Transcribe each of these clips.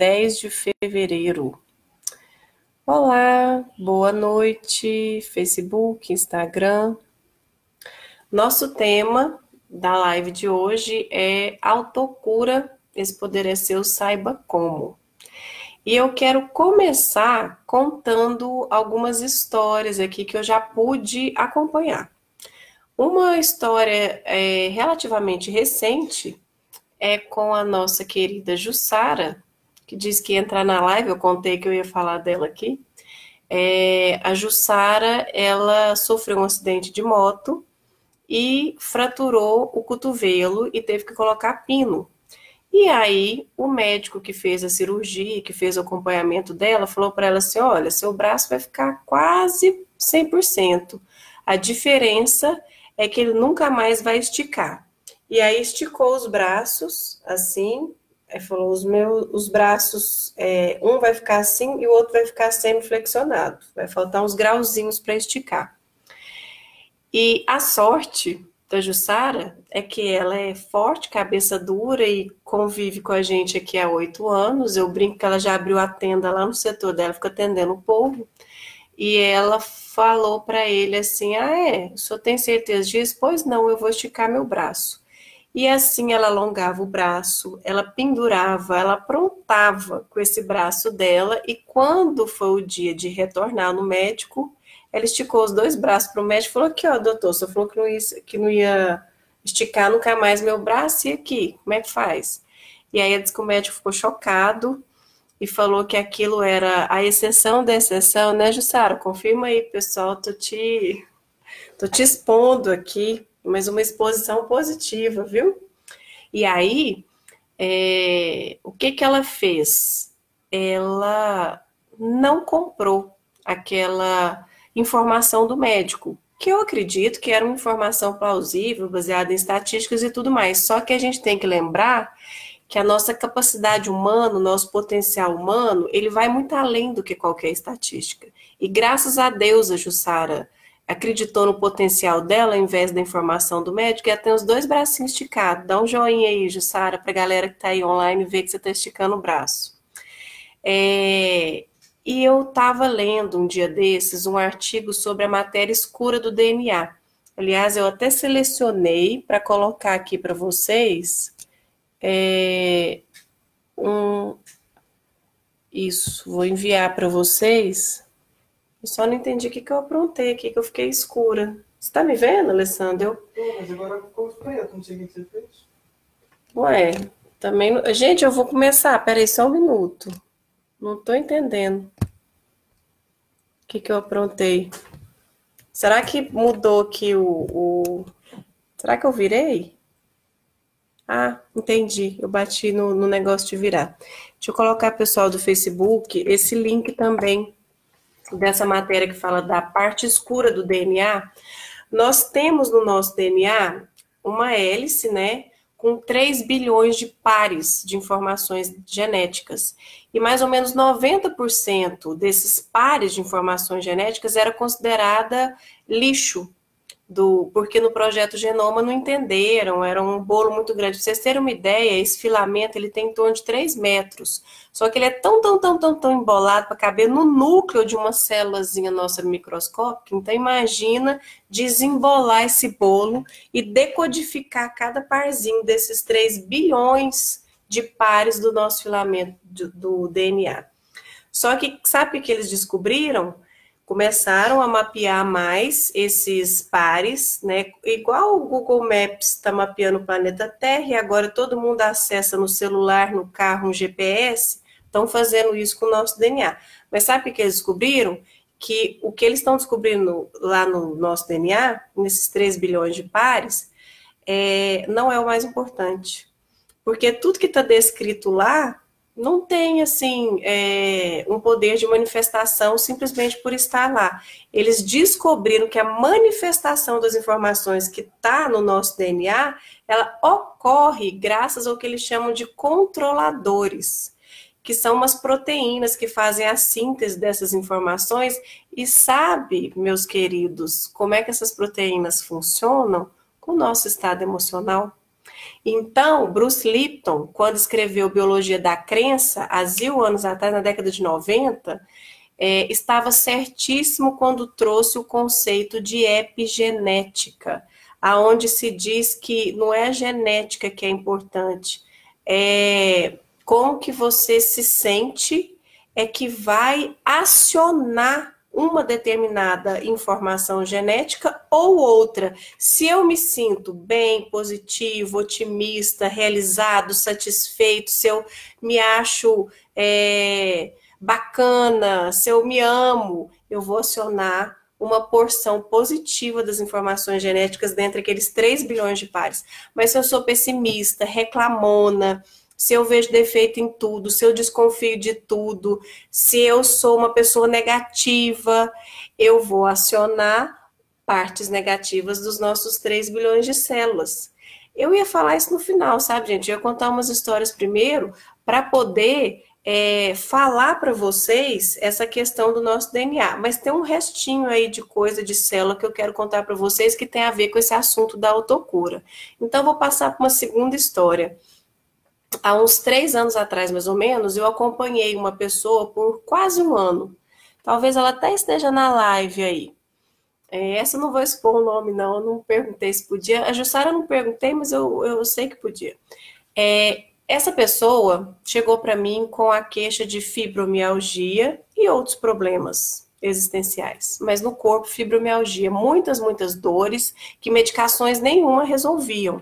10 de fevereiro. Olá, boa noite, Facebook, Instagram. Nosso tema da live de hoje é autocura, esse poder é seu, saiba como. E eu quero começar contando algumas histórias aqui que eu já pude acompanhar. Uma história relativamente recente é com a nossa querida Jussara, que disse que ia entrar na live, eu contei que eu ia falar dela aqui. A Jussara, ela sofreu um acidente de moto e fraturou o cotovelo e teve que colocar pino. E aí, o médico que fez a cirurgia, que fez o acompanhamento dela, falou para ela assim, olha, seu braço vai ficar quase 100%. A diferença é que ele nunca mais vai esticar. E aí, esticou os braços, assim, falou, os braços, um vai ficar assim e o outro vai ficar semi-flexionado. Vai faltar uns grauzinhos para esticar. E a sorte da Jussara é que ela é forte, cabeça dura e convive com a gente aqui há 8 anos. Eu brinco que ela já abriu a tenda lá no setor dela, fica atendendo o povo. E ela falou para ele assim, o senhor tem certeza disso? Pois não, eu vou esticar meu braço. E assim ela alongava o braço, ela pendurava, ela aprontava com esse braço dela. E quando foi o dia de retornar no médico, ela esticou os 2 braços para o médico e falou, aqui, ó, doutor, o senhor falou que não ia esticar nunca mais meu braço, e aqui, como é que faz? E aí disse que o médico ficou chocado e falou que aquilo era a exceção da exceção, né, Jussara? Confirma aí, pessoal, tô te expondo aqui, mas uma exposição positiva, viu? E aí, o que ela fez? Ela não comprou aquela informação do médico, que eu acredito que era uma informação plausível, baseada em estatísticas e tudo mais. Só que a gente tem que lembrar que a nossa capacidade humana, o nosso potencial humano, ele vai muito além do que qualquer estatística. E graças a Deus, a Jussara acreditou no potencial dela, ao invés da informação do médico, e ela tem os 2 bracinhos esticados. Dá um joinha aí, Jussara, para a galera que está aí online ver que você está esticando o braço. E eu estava lendo um dia desses um artigo sobre a matéria escura do DNA. Aliás, eu até selecionei para colocar aqui para vocês isso, vou enviar para vocês. Eu só não entendi o que eu aprontei aqui, que eu fiquei escura. Você tá me vendo, Alessandro? Mas agora ficou preto, não sei o que você fez. Ué, também... Gente, eu vou começar, peraí só um minuto. Não tô entendendo o que eu aprontei. Será que mudou aqui Será que eu virei? Ah, entendi. Eu bati no negócio de virar. Deixa eu colocar, pessoal do Facebook, esse link também dessa matéria que fala da parte escura do DNA. Nós temos no nosso DNA uma hélice, né, com 3 bilhões de pares de informações genéticas. E mais ou menos 90% desses pares de informações genéticas era considerada lixo, porque no projeto Genoma não entenderam, era um bolo muito grande. Para vocês terem uma ideia, esse filamento ele tem em torno de 3 metros. Só que ele é tão embolado para caber no núcleo de uma célulazinha nossa microscópica. Então imagina desembolar esse bolo e decodificar cada parzinho desses 3 bilhões de pares do nosso filamento do DNA. Só que sabe o que eles descobriram? Começaram a mapear mais esses pares, né? Igual o Google Maps está mapeando o planeta Terra e agora todo mundo acessa no celular, no carro, um GPS, estão fazendo isso com o nosso DNA. Mas sabe o que eles descobriram? Que o que eles estão descobrindo lá no nosso DNA, nesses 3 bilhões de pares, não é o mais importante. Porque tudo que está descrito lá não tem, assim, um poder de manifestação simplesmente por estar lá. Eles descobriram que a manifestação das informações que está no nosso DNA, ela ocorre graças ao que eles chamam de controladores, que são umas proteínas que fazem a síntese dessas informações. E sabe, meus queridos, como é que essas proteínas funcionam? Com o nosso estado emocional. Então, Bruce Lipton, quando escreveu Biologia da Crença, há 1000 anos atrás, na década de 90, estava certíssimo quando trouxe o conceito de epigenética, aonde se diz que não é a genética que é importante, é como que você se sente é que vai acionar uma determinada informação genética ou outra. Se eu me sinto bem, positivo, otimista, realizado, satisfeito, se eu me acho bacana, se eu me amo, eu vou acionar uma porção positiva das informações genéticas dentre aqueles 3 bilhões de pares. Mas se eu sou pessimista, reclamona, se eu vejo defeito em tudo, se eu desconfio de tudo, se eu sou uma pessoa negativa, eu vou acionar partes negativas dos nossos 3 bilhões de células. Eu ia falar isso no final, sabe, gente? Eu ia contar umas histórias primeiro para poder falar para vocês essa questão do nosso DNA. Mas tem um restinho aí de coisa de célula que eu quero contar para vocês que tem a ver com esse assunto da autocura. Então, vou passar para uma segunda história. Há uns 3 anos atrás, mais ou menos, eu acompanhei uma pessoa por quase um ano. Talvez ela até esteja na live aí. Essa eu não vou expor o nome, não. Eu não perguntei se podia. A Jussara eu não perguntei, mas eu sei que podia. Essa pessoa chegou para mim com a queixa de fibromialgia e outros problemas existenciais. Mas no corpo, fibromialgia, muitas dores que medicações nenhuma resolviam.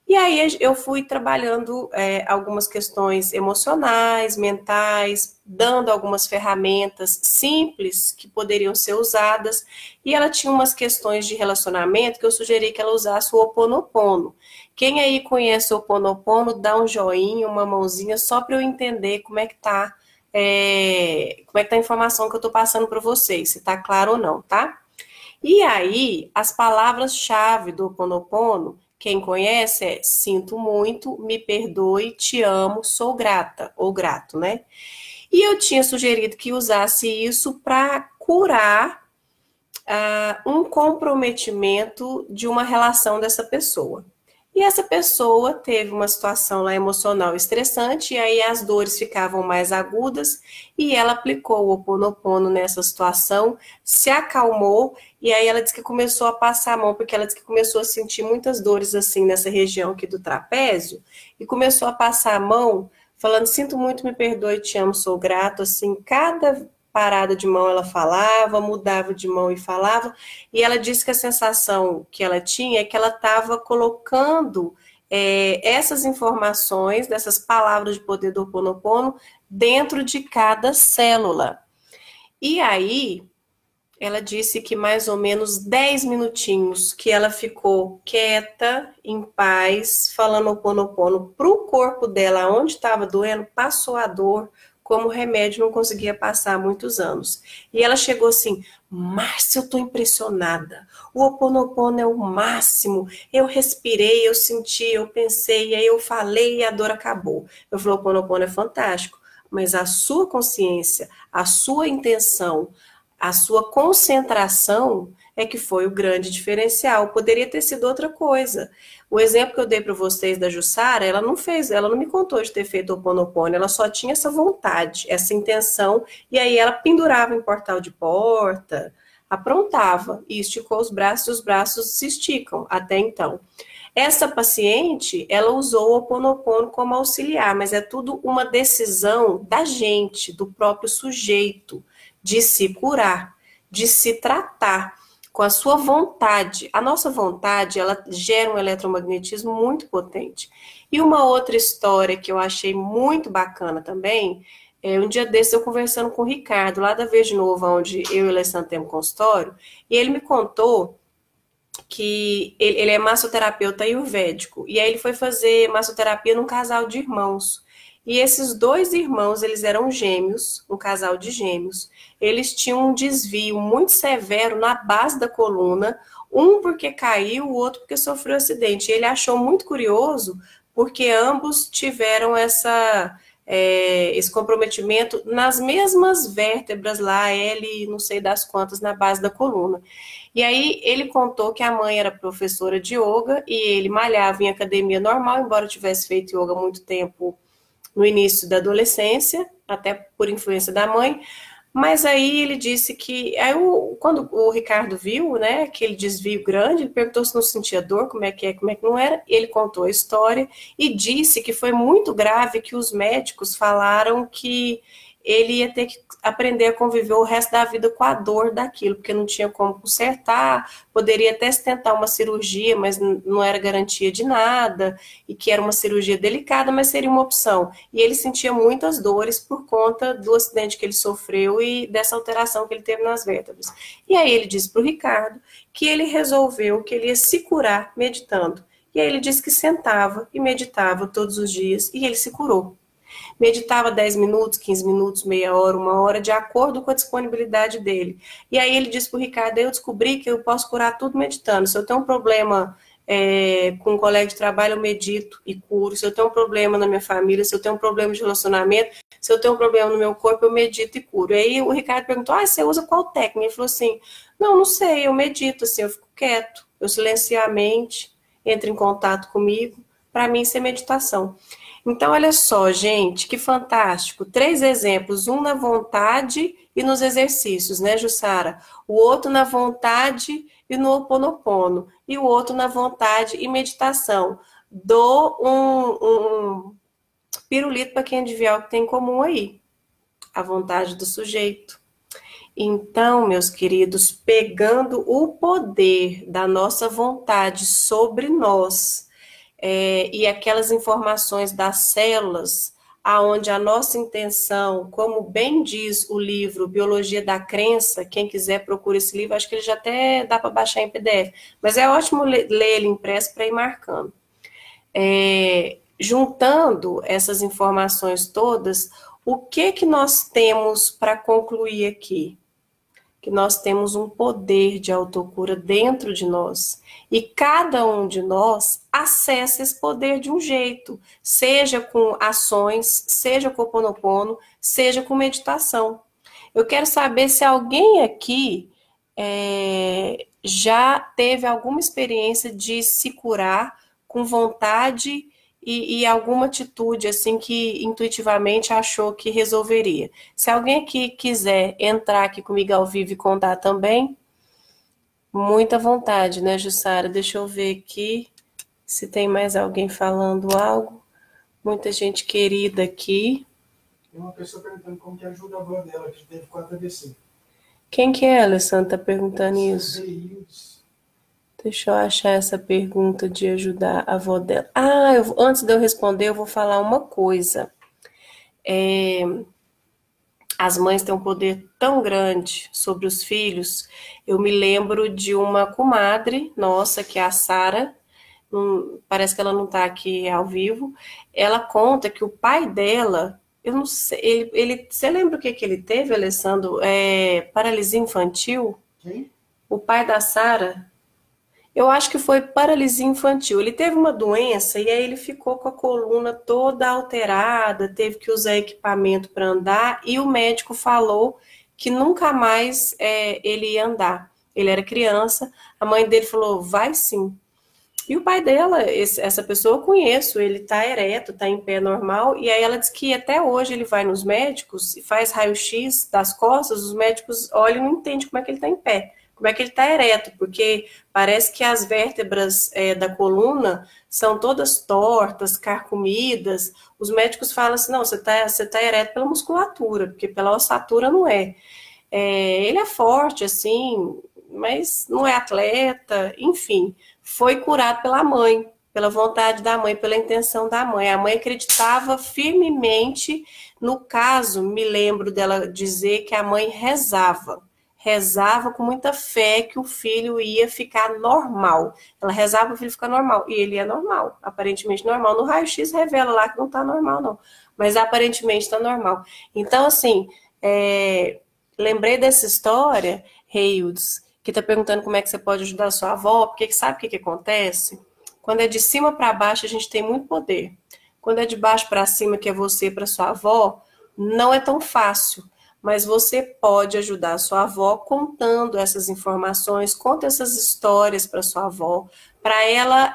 E aí eu fui trabalhando algumas questões emocionais, mentais, dando algumas ferramentas simples que poderiam ser usadas. E ela tinha umas questões de relacionamento que eu sugeri que ela usasse o Ho Oponopono. Quem aí conhece o Ho Oponopono, dá um joinha, uma mãozinha, só para eu entender como é que tá a informação que eu estou passando para vocês, se está claro ou não, tá? E aí, as palavras-chave do Ho Oponopono, quem conhece é sinto muito, me perdoe, te amo, sou grata, ou grato, né? E eu tinha sugerido que usasse isso para curar um comprometimento de uma relação dessa pessoa. E essa pessoa teve uma situação lá emocional estressante, e aí as dores ficavam mais agudas, e ela aplicou o Ho Oponopono nessa situação, se acalmou, e aí ela disse que começou a passar a mão, porque ela disse que começou a sentir muitas dores assim nessa região aqui do trapézio, e começou a passar a mão, falando, sinto muito, me perdoe, te amo, sou grato, assim, cada parada de mão ela falava, mudava de mão e falava, e ela disse que a sensação que ela tinha é que ela estava colocando essas informações, dessas palavras de poder do Ho Oponopono, dentro de cada célula. E aí, ela disse que mais ou menos 10 minutinhos que ela ficou quieta, em paz, falando Ho Oponopono para o corpo dela, onde estava doendo, passou a dor, como o remédio não conseguia passar há muitos anos. E ela chegou assim, Márcia, eu tô impressionada, o Ho Oponopono é o máximo, eu respirei, eu senti, eu pensei, aí eu falei e a dor acabou. Eu falei, o Ho Oponopono é fantástico, mas a sua consciência, a sua intenção, a sua concentração é que foi o grande diferencial. Poderia ter sido outra coisa. O exemplo que eu dei para vocês da Jussara, ela não me contou de ter feito o Ho Oponopono, ela só tinha essa vontade, essa intenção, e aí ela pendurava em portal de porta, aprontava e esticou os braços se esticam até então. Essa paciente, ela usou o Ho Oponopono como auxiliar, mas é tudo uma decisão da gente, do próprio sujeito, de se curar, de se tratar com a sua vontade. A nossa vontade, ela gera um eletromagnetismo muito potente. E uma outra história que eu achei muito bacana também, um dia desses eu conversando com o Ricardo, lá da Verde Novo, onde eu e o Alessandro temos consultório, e ele me contou que ele é massoterapeuta ayurvédico, e aí ele foi fazer massoterapia num casal de irmãos. E esses 2 irmãos, eles eram gêmeos, um casal de gêmeos. Eles tinham um desvio muito severo na base da coluna, um porque caiu, o outro porque sofreu acidente. E ele achou muito curioso, porque ambos tiveram esse comprometimento nas mesmas vértebras lá, L, não sei das quantas, na base da coluna. E aí ele contou que a mãe era professora de yoga e ele malhava em academia normal, embora tivesse feito yoga há muito tempo no início da adolescência, até por influência da mãe. Mas aí ele disse que, quando o Ricardo viu, né, aquele desvio grande, ele perguntou se não sentia dor, como é que não era, ele contou a história e disse que foi muito grave, que os médicos falaram que ele ia ter que aprender a conviver o resto da vida com a dor daquilo, porque não tinha como consertar, poderia até se tentar uma cirurgia, mas não era garantia de nada, e que era uma cirurgia delicada, mas seria uma opção. E ele sentia muitas dores por conta do acidente que ele sofreu e dessa alteração que ele teve nas vértebras. E aí ele disse para o Ricardo que ele resolveu que ele ia se curar meditando. E aí ele disse que sentava e meditava todos os dias, e ele se curou. Meditava 10 minutos, 15 minutos, meia hora, uma hora, de acordo com a disponibilidade dele. E aí ele disse para o Ricardo, eu descobri que eu posso curar tudo meditando. Se eu tenho um problema com um colega de trabalho, eu medito e curo. Se eu tenho um problema na minha família, se eu tenho um problema de relacionamento, se eu tenho um problema no meu corpo, eu medito e curo. E aí o Ricardo perguntou, você usa qual técnica? Ele falou assim, não sei, eu medito, assim, eu fico quieto, eu silencio a mente, entro em contato comigo. Para mim, isso é meditação. Então, olha só, gente, que fantástico. 3 exemplos, um na vontade e nos exercícios, né, Jussara? O outro na vontade e no Ho'oponopono. E o outro na vontade e meditação. Dou um pirulito para quem adivinhar o que tem em comum aí. A vontade do sujeito. Então, meus queridos, pegando o poder da nossa vontade sobre nós, e aquelas informações das células, aonde a nossa intenção, como bem diz o livro Biologia da Crença, quem quiser procura esse livro, acho que ele já até dá para baixar em PDF, mas é ótimo ler ele impresso para ir marcando. Juntando essas informações todas, o que nós temos para concluir aqui? Que nós temos um poder de autocura dentro de nós. E cada um de nós acessa esse poder de um jeito, seja com ações, seja com o Ho'oponopono, seja com meditação. Eu quero saber se alguém aqui já teve alguma experiência de se curar com vontade e alguma atitude assim que intuitivamente achou que resolveria. Se alguém aqui quiser entrar aqui comigo ao vivo e contar também, muita vontade, né, Jussara? Deixa eu ver aqui se tem mais alguém falando algo. Muita gente querida aqui. Tem uma pessoa perguntando como que ajuda a avó dela, que teve 4 AVC. Quem que é, Alessandra, tá perguntando isso? Deixa eu achar essa pergunta de ajudar a avó dela. Antes de eu responder, eu vou falar uma coisa. As mães têm um poder tão grande sobre os filhos. Eu me lembro de uma comadre nossa, que é a Sara, parece que ela não está aqui ao vivo. Ela conta que o pai dela, eu não sei, você lembra o que ele teve, Alessandro? Paralisia infantil? Quem? O pai da Sara, eu acho que foi paralisia infantil. Ele teve uma doença e aí ele ficou com a coluna toda alterada, teve que usar equipamento para andar e o médico falou que nunca mais ele ia andar. Ele era criança, a mãe dele falou, vai sim. E o pai dela, essa pessoa eu conheço, ele tá ereto, tá em pé normal, e aí ela diz que até hoje ele vai nos médicos e faz raio-x das costas, os médicos olham e não entendem como é que ele tá em pé. Como é que ele está ereto? Porque parece que as vértebras da coluna são todas tortas, carcomidas. Os médicos falam assim, não, você tá ereto pela musculatura, porque pela ossatura não é. Ele é forte, assim, mas não é atleta, enfim. Foi curado pela mãe, pela vontade da mãe, pela intenção da mãe. A mãe acreditava firmemente no caso, me lembro dela dizer que a mãe rezava com muita fé que o filho ia ficar normal. Ela rezava para o filho ficar normal. E ele é normal, aparentemente normal. No raio-x revela lá que não está normal, não. Mas aparentemente está normal. Então, assim, lembrei dessa história, Reildes, que está perguntando como é que você pode ajudar a sua avó, porque sabe o que acontece? Quando é de cima para baixo, a gente tem muito poder. Quando é de baixo para cima, que é você para sua avó, não é tão fácil. Mas você pode ajudar a sua avó contando essas informações, conta essas histórias para sua avó, para ela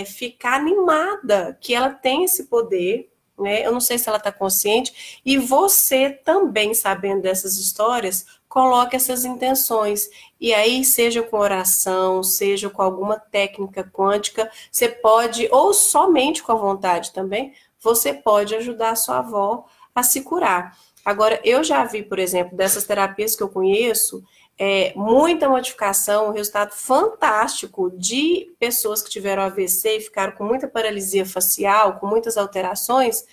ficar animada, que ela tem esse poder, né? Eu não sei se ela está consciente, e você também, sabendo dessas histórias, coloque essas intenções. E aí, seja com oração, seja com alguma técnica quântica, você pode, ou somente com a vontade também, você pode ajudar a sua avó a se curar. Agora, eu já vi, por exemplo, dessas terapias que eu conheço, muita modificação, um resultado fantástico de pessoas que tiveram AVC e ficaram com muita paralisia facial, com muitas alterações,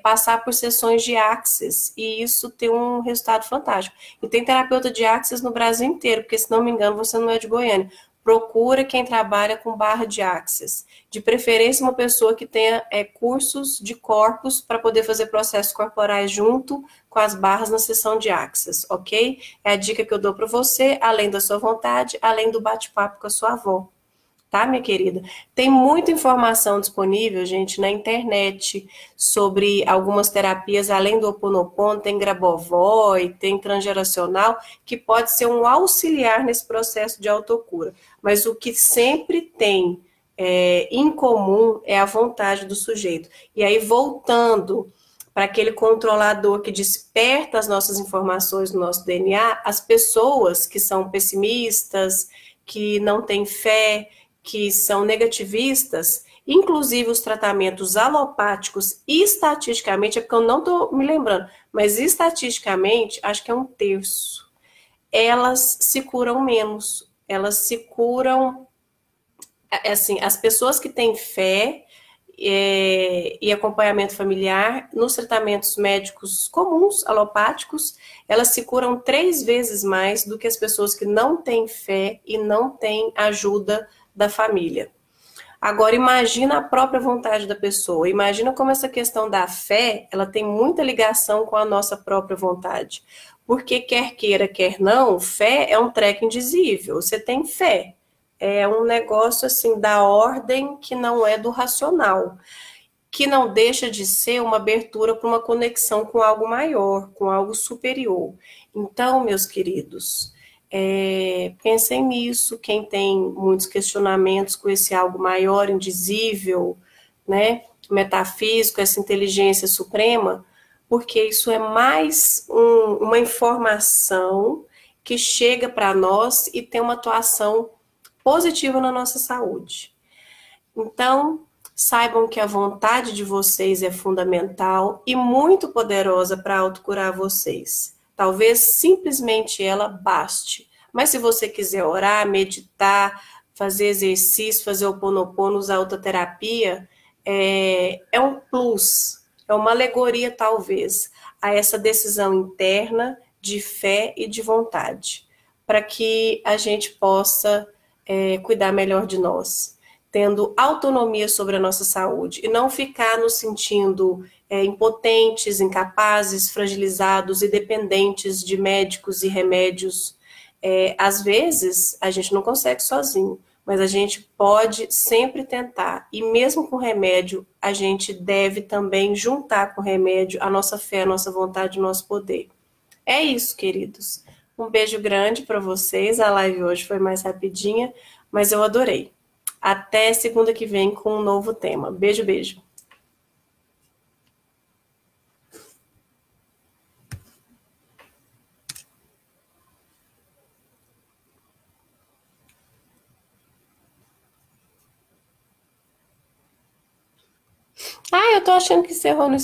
passar por sessões de Axis, e isso tem um resultado fantástico. E tem terapeuta de Axis no Brasil inteiro, porque se não me engano, você não é de Goiânia. Procura quem trabalha com barra de Axis. De preferência, uma pessoa que tenha cursos de corpos para poder fazer processos corporais junto com as barras na sessão de Axis, ok? É a dica que eu dou para você, além da sua vontade, além do bate-papo com a sua avó. Tá, minha querida? Tem muita informação disponível, gente, na internet sobre algumas terapias, além do Ho Oponopono, tem Grabovoi, tem transgeracional, que pode ser um auxiliar nesse processo de autocura. Mas o que sempre tem em comum é a vontade do sujeito. E aí, voltando para aquele controlador que desperta as nossas informações no nosso DNA, as pessoas que são pessimistas, que não têm fé, que são negativistas, inclusive os tratamentos alopáticos, estatisticamente, é porque eu não estou me lembrando, mas estatisticamente, acho que é 1/3, elas se curam menos, elas se curam, assim, as pessoas que têm fé e acompanhamento familiar, nos tratamentos médicos comuns, alopáticos, elas se curam 3 vezes mais do que as pessoas que não têm fé e não têm ajuda da família. Agora, imagina a própria vontade da pessoa. Imagina como essa questão da fé, ela tem muita ligação com a nossa própria vontade. Porque quer queira, quer não, fé é um treco indizível. Você tem fé. É um negócio assim da ordem que não é do racional, que não deixa de ser uma abertura para uma conexão com algo maior, com algo superior. Então, meus queridos, pensem nisso, quem tem muitos questionamentos com esse algo maior, indizível, né, metafísico, essa inteligência suprema, porque isso é mais uma informação que chega para nós e tem uma atuação positiva na nossa saúde. Então, saibam que a vontade de vocês é fundamental e muito poderosa para autocurar vocês. Talvez simplesmente ela baste. Mas se você quiser orar, meditar, fazer exercício, fazer o Ho Oponopono, usar autoterapia, é um plus, é uma alegoria talvez a essa decisão interna de fé e de vontade, para que a gente possa cuidar melhor de nós, tendo autonomia sobre a nossa saúde e não ficar nos sentindo impotentes, incapazes, fragilizados e dependentes de médicos e remédios. Às vezes, a gente não consegue sozinho, mas a gente pode sempre tentar. E mesmo com remédio, a gente deve também juntar com o remédio a nossa fé, a nossa vontade, o nosso poder. É isso, queridos. Um beijo grande para vocês. A live hoje foi mais rapidinha, mas eu adorei. Até segunda que vem com um novo tema. Beijo, beijo. Eu tô achando que encerrou no